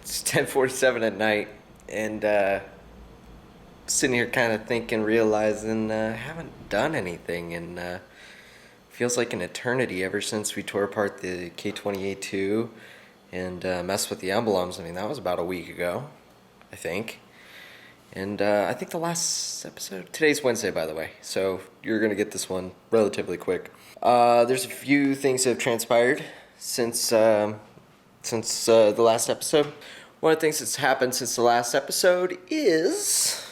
It's 10:47 at night, and sitting here kind of thinking, realizing I haven't done anything, and feels like an eternity ever since we tore apart the K20A2 and messed with the emblems. I mean, that was about a week ago, I think. And I think the last episode, today's Wednesday, by the way, so you're going to get this one relatively quick. There's a few things that have transpired since the last episode. One of the things that's happened since the last episode is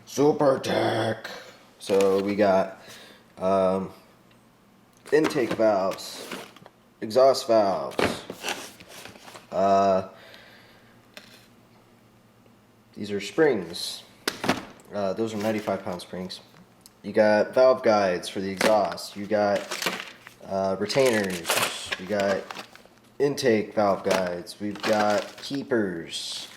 Super Tech. So we got intake valves, exhaust valves, these are springs. Those are 95-pound springs. You got valve guides for the exhaust. You got retainers. You got intake valve guides. We've got keepers.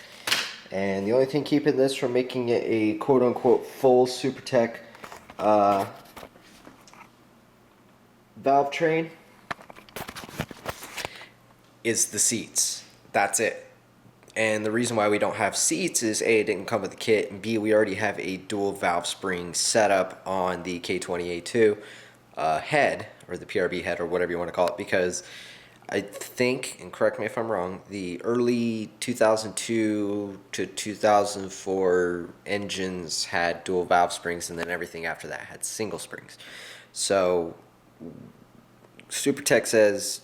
And the only thing keeping this from making it a quote-unquote full Super Tech valve train is the seats. That's it. And the reason why we don't have seats is A, it didn't come with the kit, and B, we already have a dual valve spring set up on the K20A2 head, or the PRB head, or whatever you want to call it, because I think, and correct me if I'm wrong, the early 2002 to 2004 engines had dual valve springs, and then everything after that had single springs. So SuperTech says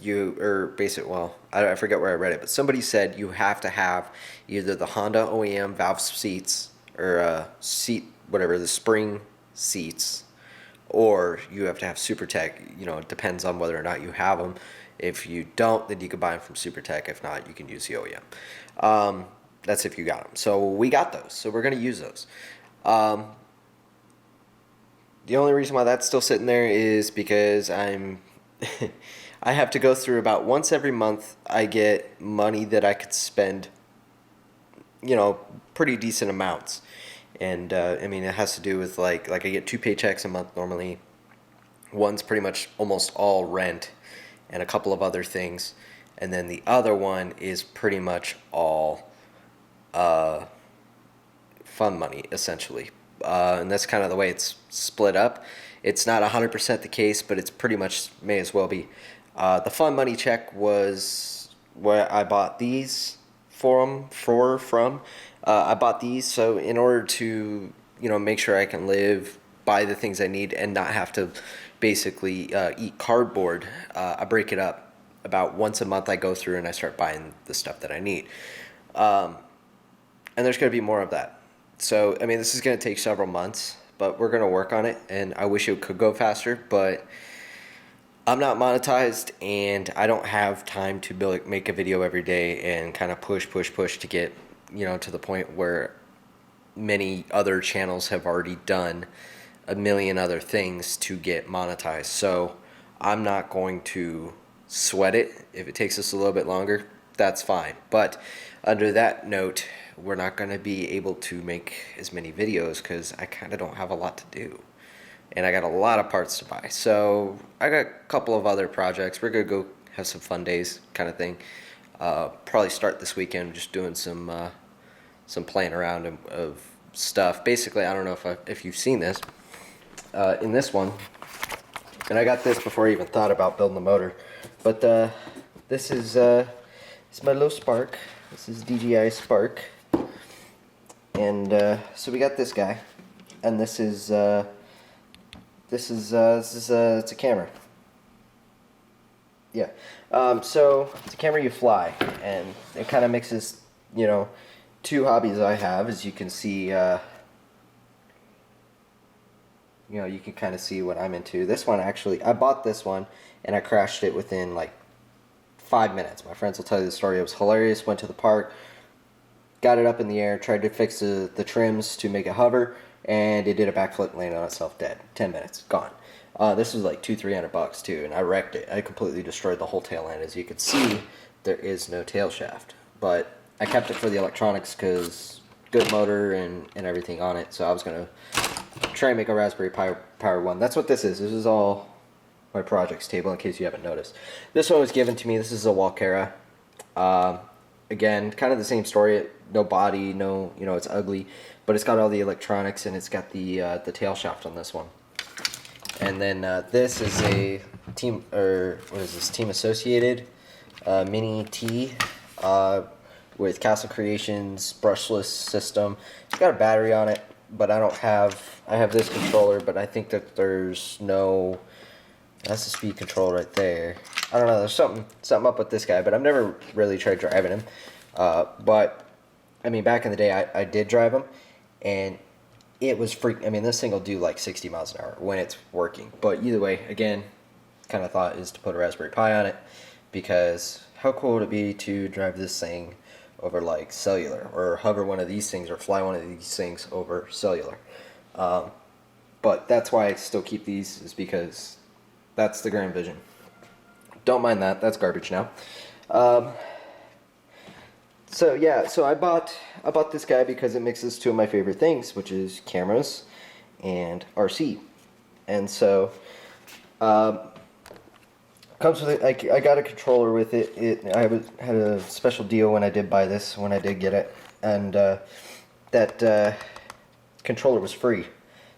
I forget where I read it, but somebody said you have to have either the Honda OEM valve seats or the spring seats, or you have to have SuperTech. You know, it depends on whether or not you have them. If you don't, then you can buy them from SuperTech. If not, you can use the OEM. That's if you got them. So we got those, so we're going to use those. The only reason why that's still sitting there is because I have to go through about once every month. I get money that I could spend, pretty decent amounts. And I mean, it has to do with like I get 2 paychecks a month normally. One's pretty much almost all rent and a couple of other things. And then the other one is pretty much all fun money, essentially. And that's kind of the way it's split up. It's not 100% the case, but it's pretty much may as well be. The fun money check was where I bought these from. I bought these so in order to make sure I can live, buy the things I need, and not have to basically eat cardboard. I break it up about once a month. I go through and I start buying the stuff that I need. And there's going to be more of that. So I mean, this is going to take several months, but we're going to work on it, and I wish it could go faster, but I'm not monetized, and I don't have time to make a video every day and kind of push to get, to the point where many other channels have already done a million other things to get monetized. So I'm not going to sweat it. If it takes us a little bit longer, that's fine. But under that note, we're not going to be able to make as many videos because I kind of don't have a lot to do. And I got a lot of parts to buy. So I got a couple of other projects. We're going to go have some fun days kind of thing. Probably start this weekend just doing some playing around of stuff. Basically, I don't know if you've seen this. In this one, and I got this before I even thought about building the motor. But this is my little Spark. This is DJI Spark. And so we got this guy, and this is it's a camera. Yeah. So it's a camera you fly, and it kind of mixes, two hobbies I have. As you can see, you can kind of see what I'm into. This one, actually, I bought this one, and I crashed it within like 5 minutes. My friends will tell you the story. It was hilarious. Went to the park, got it up in the air, tried to fix the trims to make it hover, and it did a backflip, landed on itself dead. 10 minutes, gone. This was like $200-300 too, and I wrecked it. I completely destroyed the whole tail end. As you can see, there is no tail shaft, but I kept it for the electronics because good motor and everything on it. So I was gonna try and make a Raspberry Pi Power one. That's what this is. This is all my projects table, in case you haven't noticed. This one was given to me. This is a Walkera Again, kind of the same story. No body, no, you know, it's ugly, but it's got all the electronics and it's got the tail shaft on this one. And then this is a team, or what is this? Team Associated Mini T with Castle Creations brushless system. It's got a battery on it, but I have this controller, but I think that there's no. That's the speed control right there. I don't know. There's something up with this guy, but I've never really tried driving him. But I mean, back in the day, I did drive him, and it was freak. I mean, this thing will do like 60 miles an hour when it's working. But either way, again, kind of thought is to put a Raspberry Pi on it, because how cool would it be to drive this thing over like cellular, or hover one of these things, or fly one of these things over cellular. But that's why I still keep these, is because that's the grand vision. Don't mind that. That's garbage now. So yeah, so I bought this guy because it mixes two of my favorite things, which is cameras and RC. And so comes with it. I got a controller with it. I had a special deal when I did buy this, when I did get it, and that controller was free.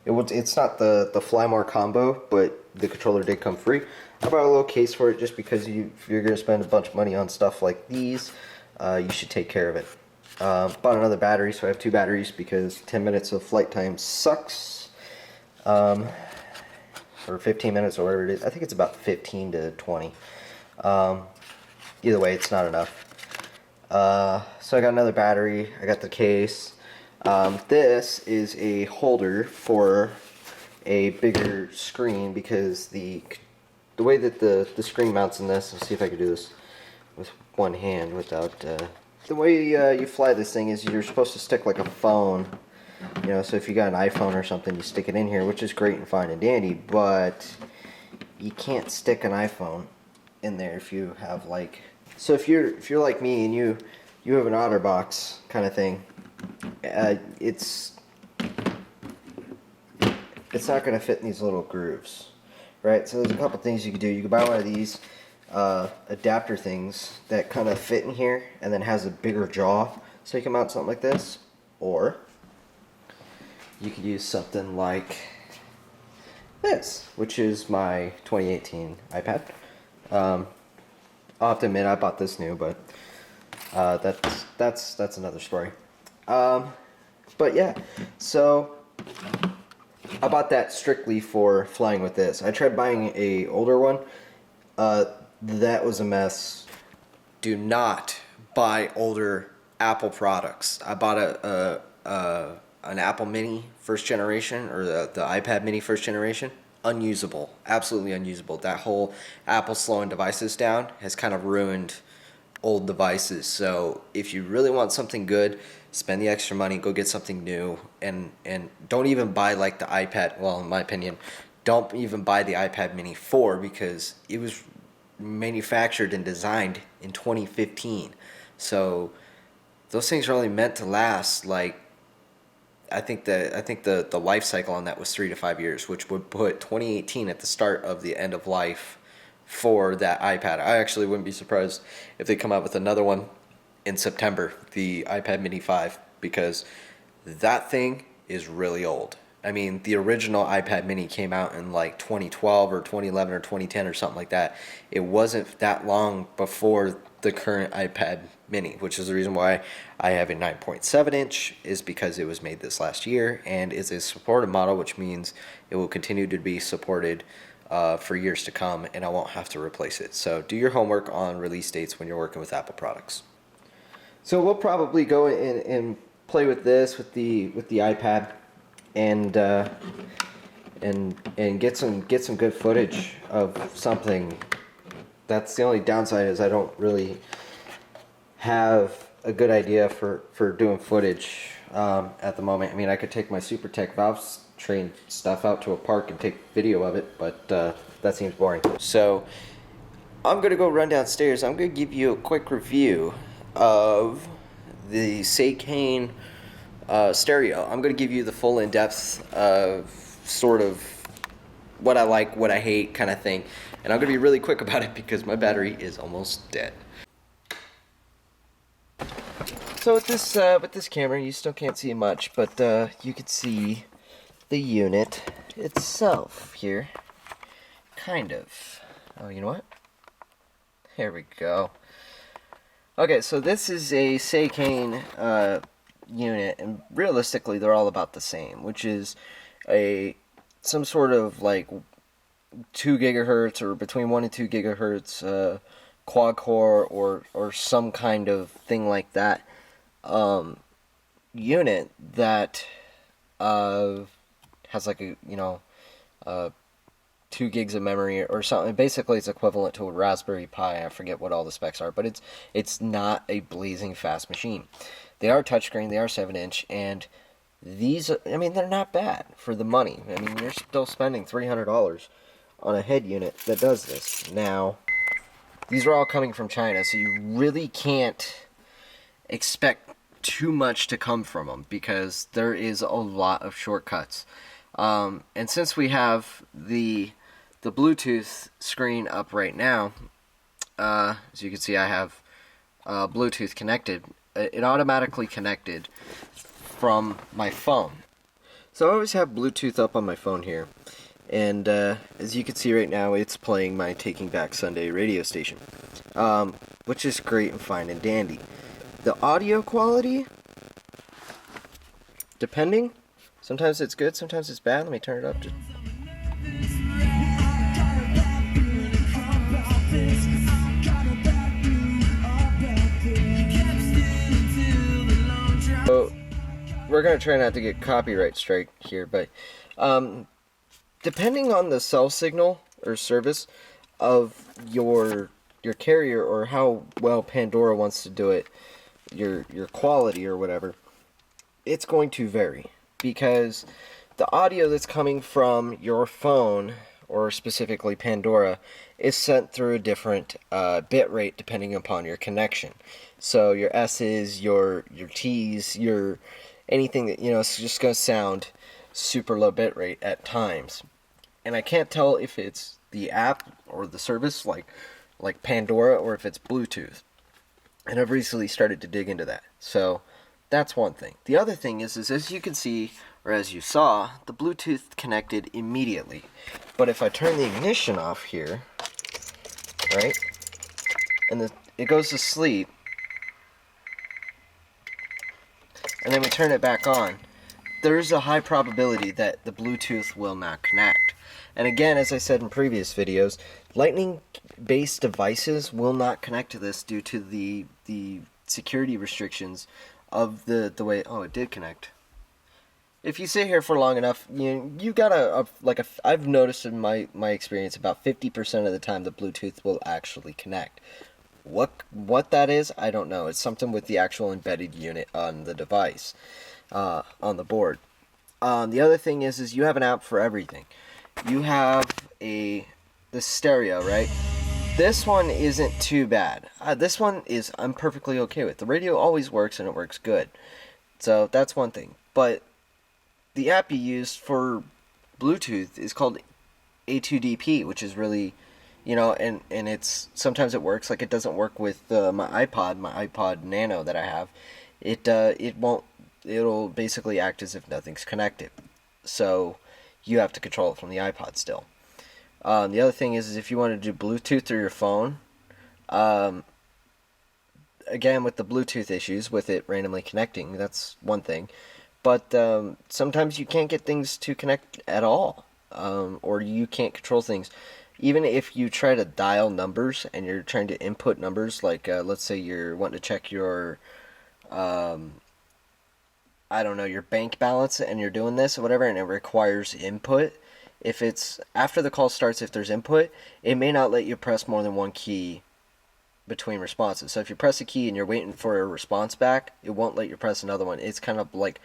It's not the Fly More combo, but the controller did come free. I bought a little case for it just because if you're going to spend a bunch of money on stuff like these, you should take care of it. Bought another battery, so I have two batteries because 10 minutes of flight time sucks. Or 15 minutes or whatever it is. I think it's about 15 to 20. Either way, it's not enough. So I got another battery. I got the case. This is a holder for a bigger screen, because the way that the screen mounts in this, let's see if I can do this with one hand without, the way you fly this thing is you're supposed to stick like a phone, you know, so if you got an iPhone or something, you stick it in here, which is great and fine and dandy, but you can't stick an iPhone in there if you have like, so if you're like me and you have an OtterBox kind of thing, it's not going to fit in these little grooves, right? So there's a couple things you could do. You could buy one of these adapter things that kind of fit in here and then has a bigger jaw, so you can mount something like this, or you could use something like this, which is my 2018 iPad. I'll have to admit I bought this new, but that's another story. But yeah, so I bought that strictly for flying with this. I tried buying a older one. That was a mess. Do not buy older Apple products. I bought an Apple Mini first generation, or the iPad Mini first generation. Unusable, absolutely unusable. That whole Apple slowing devices down has kind of ruined old devices. So if you really want something good, spend the extra money, go get something new, and don't even buy like the iPad. Well, in my opinion, don't even buy the iPad Mini 4, because it was manufactured and designed in 2015. So those things are only meant to last like, I think the life cycle on that was 3 to 5 years, which would put 2018 at the start of the end of life for that iPad. I actually wouldn't be surprised if they come out with another one in September, the iPad Mini 5, because that thing is really old. I mean, the original iPad Mini came out in like 2012 or 2011 or 2010 or something like that. It wasn't that long before the current iPad Mini, which is the reason why I have a 9.7 inch, is because it was made this last year and is a supported model, which means it will continue to be supported for years to come, and I won't have to replace it. So do your homework on release dates when you're working with Apple products. So we'll probably go and play with this with the iPad, and get some good footage of something. That's the only downside, is I don't really have a good idea for doing footage at the moment. I mean, I could take my Super Tech Valves train stuff out to a park and take video of it, but that seems boring. So I'm gonna go run downstairs. I'm gonna give you a quick review of the Seicane stereo. I'm gonna give you the full in-depth sort of what I like, what I hate kind of thing, and I'm gonna be really quick about it because my battery is almost dead. So with this camera, you still can't see much, but you can see the unit itself here. Kind of. Oh, you know what? There we go. Okay, so this is a Seicane unit, and realistically, they're all about the same, which is some sort of like 2 gigahertz or between 1 and 2 gigahertz quad core or some kind of thing like that unit that has like a 2 gigs of memory or something. Basically, it's equivalent to a Raspberry Pi. I forget what all the specs are, but it's not a blazing fast machine. They are touchscreen. They are 7-inch, and these, I mean, they're not bad for the money. I mean, you're still spending $300 on a head unit that does this. Now, these are all coming from China, so you really can't expect too much to come from them because there is a lot of shortcuts. And since we have the Bluetooth screen up right now, as you can see, I have Bluetooth connected. It automatically connected from my phone. So I always have Bluetooth up on my phone here. And as you can see right now, it's playing my Taking Back Sunday radio station, which is great and fine and dandy. The audio quality, depending, sometimes it's good, sometimes it's bad. Let me turn it up. So we're going to try not to get copyright strike here, but depending on the cell signal or service of your carrier or how well Pandora wants to do it, your quality or whatever, it's going to vary because the audio that's coming from your phone or specifically Pandora is sent through a different bit rate depending upon your connection. So your S's, your T's, your anything that, it's just going to sound super low bit rate at times. And I can't tell if it's the app or the service like Pandora or if it's Bluetooth. And I've recently started to dig into that. So that's one thing. The other thing is as you can see, or as you saw, the Bluetooth connected immediately. But if I turn the ignition off here, right, and it goes to sleep, and then we turn it back on, there's a high probability that the Bluetooth will not connect. And again, as I said in previous videos, Lightning-based devices will not connect to this due to the security restrictions of the way. Oh, it did connect. If you sit here for long enough, you got I've noticed in my experience about 50% of the time the Bluetooth will actually connect. What that is, I don't know. It's something with the actual embedded unit on the device, on the board. The other thing is you have an app for everything. You have the stereo, right? This one isn't too bad. This one I'm perfectly okay with. The radio always works and it works good. So that's one thing. But the app you use for Bluetooth is called A2DP, which is really, and it's sometimes it works. Like it doesn't work with my iPod Nano that I have. It won't. It'll basically act as if nothing's connected. So you have to control it from the iPod still. The other thing is if you want to do Bluetooth through your phone, again with the Bluetooth issues with it randomly connecting, that's one thing. But sometimes you can't get things to connect at all, or you can't control things. Even if you try to dial numbers and you're trying to input numbers, like let's say you're wanting to check your your bank balance and you're doing this or whatever, and it requires input. If it's after the call starts, if there's input, it may not let you press more than one key between responses. So if you press a key and you're waiting for a response back, it won't let you press another one. It's kind of like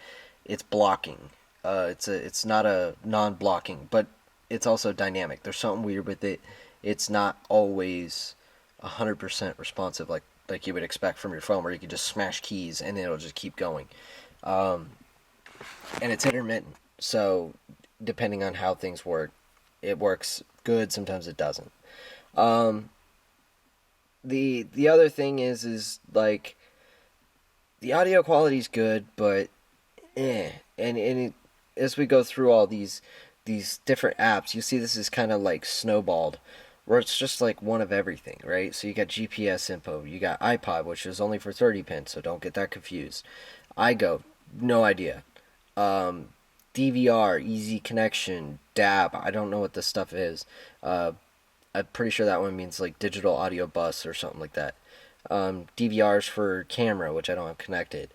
it's blocking. It's not a non-blocking, but it's also dynamic. There's something weird with it. It's not always 100% responsive like you would expect from your phone, where you can just smash keys and it'll just keep going. And it's intermittent, so depending on how things work, it works good, sometimes it doesn't. The other thing is like the audio quality is good, but as we go through all these different apps, you see this is kind of like snowballed, where it's just like one of everything, right? So you got GPS info, you got iPod, which is only for 30 pins, so don't get that confused. iGo, no idea. Um, DVR, easy connection, DAB, I don't know what this stuff is. I'm pretty sure that one means like digital audio bus or something like that. DVRs for camera, which I don't have connected.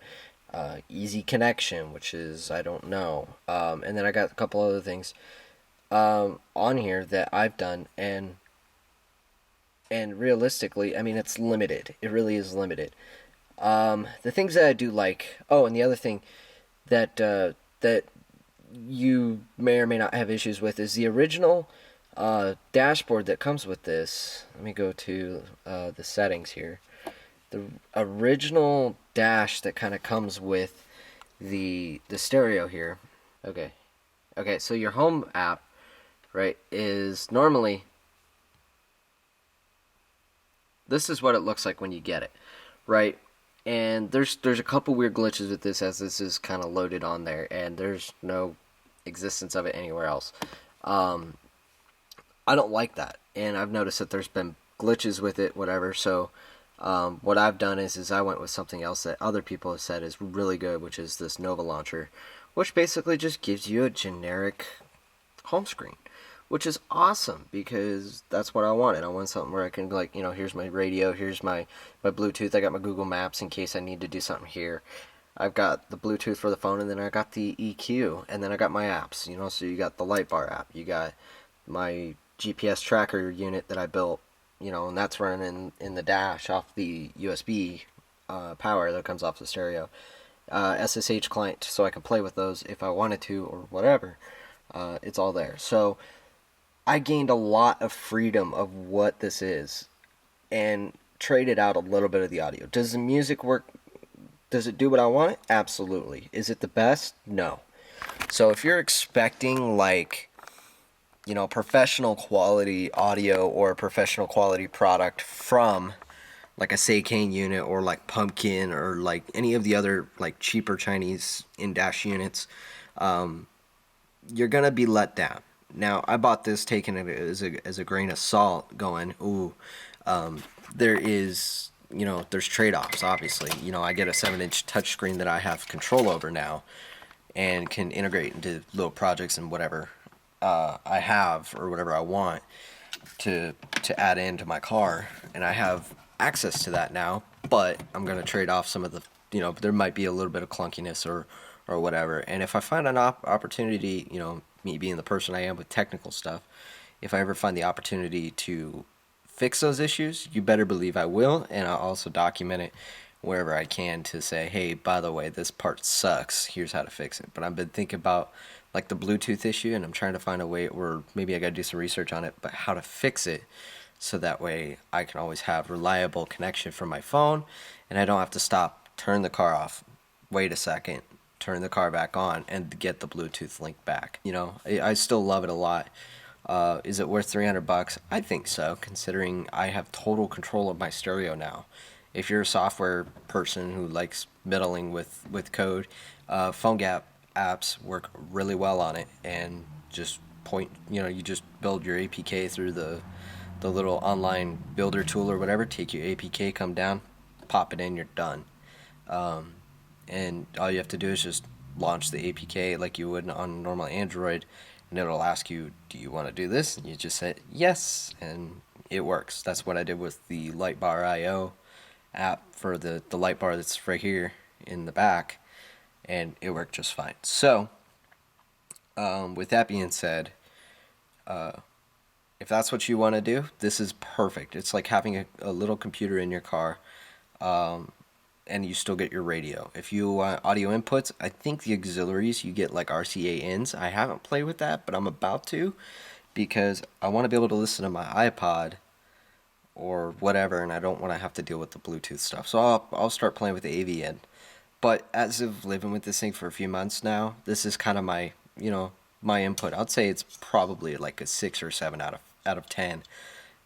Easy connection, which is I don't know. And then I got a couple other things on here that I've done, and realistically, I mean it's limited. It really is limited. The things that I do like. Oh, and the other thing that you may or may not have issues with is the original dashboard that comes with this. Let me go to the settings here. The original dash that kind of comes with the stereo here. Okay, okay. So your home app, right, is normally this is what it looks like when you get it, right? And there's a couple weird glitches with this as this is kind of loaded on there, and there's no existence of it anywhere else. Um, I don't like that, and I've noticed that there's been glitches with it, whatever. So what I've done is I went with something else that other people have said is really good, which is this Nova Launcher, which basically just gives you a generic home screen, which is awesome because that's what I wanted. I want something where I can, like, here's my radio, here's my Bluetooth, I got my Google Maps in case I need to do something here. I've got the Bluetooth for the phone, and then I got the EQ, and then I got my apps, so you got the light bar app, you got my GPS tracker unit that I built, and that's running in the dash off the USB power that comes off the stereo. SSH client, so I can play with those if I wanted to or whatever. It's all there. So I gained a lot of freedom of what this is and traded out a little bit of the audio. Does the music work? Does it do what I want? Absolutely. Is it the best? No. So if you're expecting like professional quality audio or a professional quality product from like a Seicane unit or like Pumpkin or like any of the other like cheaper Chinese in-dash units, you're gonna be let down. Now, I bought this taking it as a grain of salt, going, ooh, there is, there's trade-offs, obviously. I get a 7-inch touchscreen that I have control over now and can integrate into little projects and whatever I have or whatever I want to add into my car, and I have access to that now. But I'm gonna trade off some of the, there might be a little bit of clunkiness or whatever. And if I find an opportunity, me being the person I am with technical stuff, if I ever find the opportunity to fix those issues, you better believe I will, and I'll also document it wherever I can to say, hey, by the way, this part sucks, here's how to fix it. But I've been thinking about like the Bluetooth issue, and I'm trying to find a way where maybe I gotta do some research on it, but how to fix it so that way I can always have reliable connection from my phone, and I don't have to stop, turn the car off, wait a second, turn the car back on, and get the Bluetooth link back. I still love it a lot. Is it worth $300? I think so, considering I have total control of my stereo now. If you're a software person who likes meddling with code, PhoneGap apps work really well on it, and just you just build your APK through the little online builder tool or whatever. Take your APK, come down, pop it in, you're done. And all you have to do is just launch the APK like you would on normal Android, and it'll ask you, do you want to do this? And you just say yes, and it works. That's what I did with the Lightbar IO app for the light bar that's right here in the back, and it worked just fine. So with that being said, if that's what you want to do, this is perfect. It's like having a little computer in your car, and you still get your radio. If you want audio inputs, I think the auxiliaries, you get like RCA ins. I haven't played with that, but I'm about to, because I want to be able to listen to my iPod or whatever, and I don't want to have to deal with the Bluetooth stuff. So I'll start playing with the AV in. But as of living with this thing for a few months now, this is kind of my, my input. I'd say it's probably like a 6 or 7 out of 10.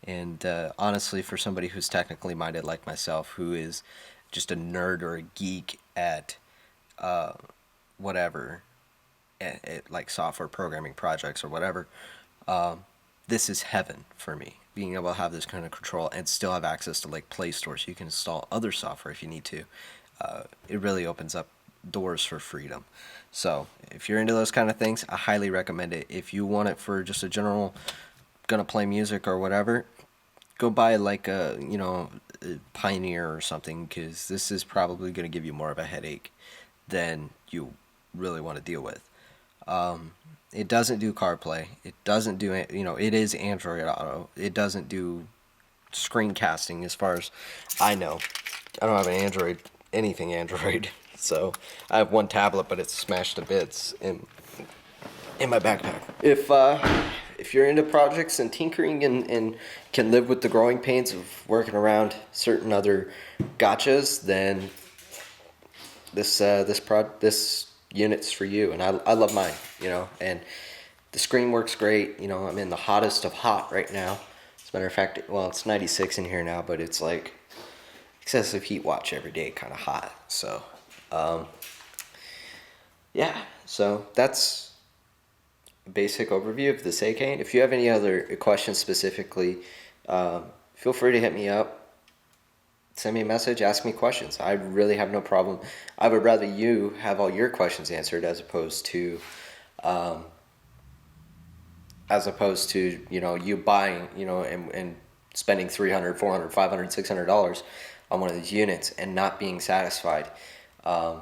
And honestly, for somebody who's technically minded like myself, who is just a nerd or a geek at whatever, like software programming projects or whatever, this is heaven for me. Being able to have this kind of control and still have access to like Play Store, so you can install other software if you need to. It really opens up doors for freedom. So if you're into those kind of things, I highly recommend it. If you want it for just a general, gonna play music or whatever, go buy like a Pioneer or something, because this is probably gonna give you more of a headache than you really want to deal with. It doesn't do CarPlay. It doesn't do it. It is Android Auto. It doesn't do screencasting, as far as I know. I don't have an Android, anything Android. So I have one tablet, but it's smashed to bits in my backpack. If you're into projects and tinkering and can live with the growing pains of working around certain other gotchas, then this unit's for you. And I love mine, and the screen works great. I'm in the hottest of hot right now. As a matter of fact, well, it's 96 in here now, but it's like excessive heat watch every day, kind of hot. So yeah, so that's a basic overview of the Seicane. If you have any other questions specifically, feel free to hit me up, send me a message, ask me questions. I really have no problem. I would rather you have all your questions answered as opposed to you buying, and spending $300, $400, $500, $600 on one of these units and not being satisfied. I'm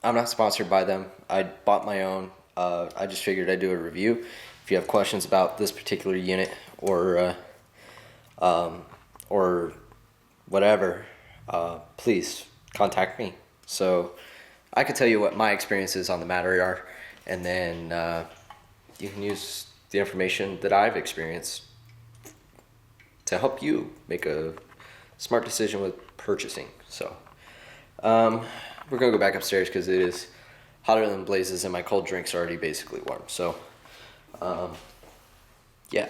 not sponsored by them. I bought my own. I just figured I'd do a review. If you have questions about this particular unit or whatever, please contact me. So I can tell you what my experiences on the matter are, and then you can use the information that I've experienced to help you make a smart decision with purchasing. So we're gonna go back upstairs because it is hotter than blazes and my cold drink's already basically warm. So yeah.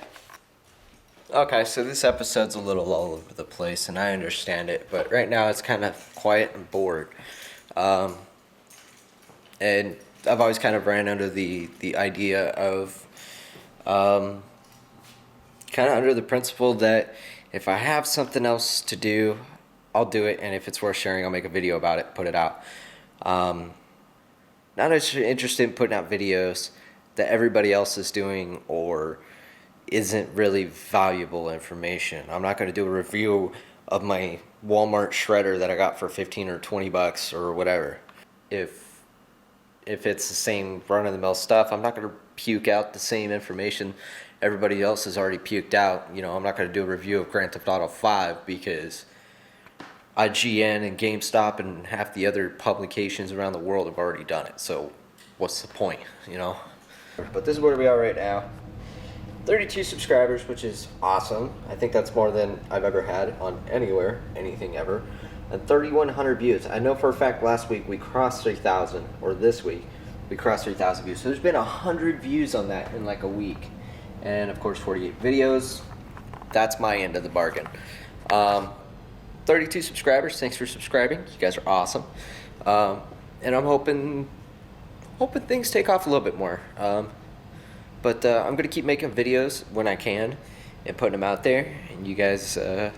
Okay, so this episode's a little all over the place, and I understand it, but right now it's kind of quiet and bored. And I've always kind of ran under the idea of kind of under the principle that if I have something else to do, I'll do it, and if it's worth sharing, I'll make a video about it, put it out. Not as interested in putting out videos that everybody else is doing or isn't really valuable information. I'm not going to do a review of my Walmart shredder that I got for 15 or 20 bucks or whatever. If it's the same run-of-the-mill stuff, I'm not going to puke out the same information everybody else has already puked out. I'm not going to do a review of Grand Theft Auto 5 because IGN and GameStop and half the other publications around the world have already done it. So what's the point, But this is where we are right now. 32 subscribers, which is awesome. I think that's more than I've ever had on anything ever. And 3,100 views. I know for a fact last week we crossed 3,000, or this week we crossed 3,000 views. So there's been 100 views on that in like a week. And of course 48 videos. That's my end of the bargain. 32 subscribers. Thanks for subscribing. You guys are awesome. And I'm hoping things take off a little bit more. But I'm gonna keep making videos when I can and putting them out there. And you guys, let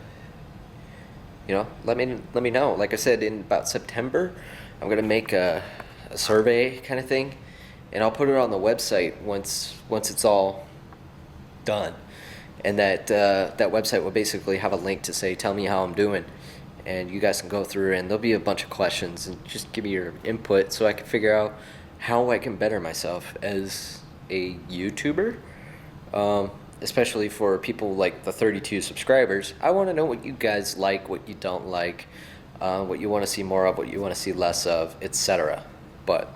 me know. Like I said, in about September, I'm gonna make a survey kind of thing, and I'll put it on the website once it's all done. And that website will basically have a link to say, tell me how I'm doing. And you guys can go through, and there'll be a bunch of questions, and just give me your input so I can figure out how I can better myself as a YouTuber. Especially for people like the 32 subscribers. I want to know what you guys like, what you don't like, what you want to see more of, what you want to see less of, etc. But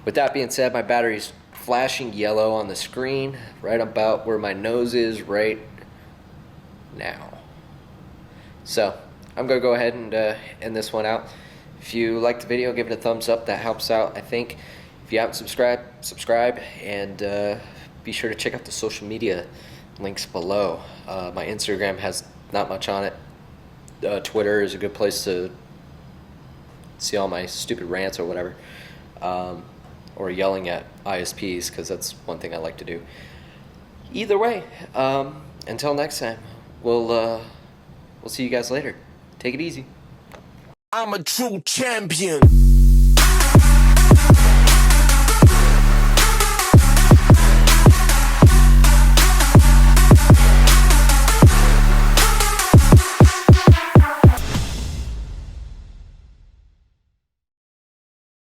with that being said, my battery's flashing yellow on the screen right about where my nose is right now. So I'm gonna go ahead and end this one out. If you liked the video, give it a thumbs up. That helps out, I think. If you haven't subscribed, subscribe, and be sure to check out the social media links below. My Instagram has not much on it. Twitter is a good place to see all my stupid rants or whatever, or yelling at ISPs, because that's one thing I like to do. Either way, until next time, we'll see you guys later. Take it easy. I'm a true champion.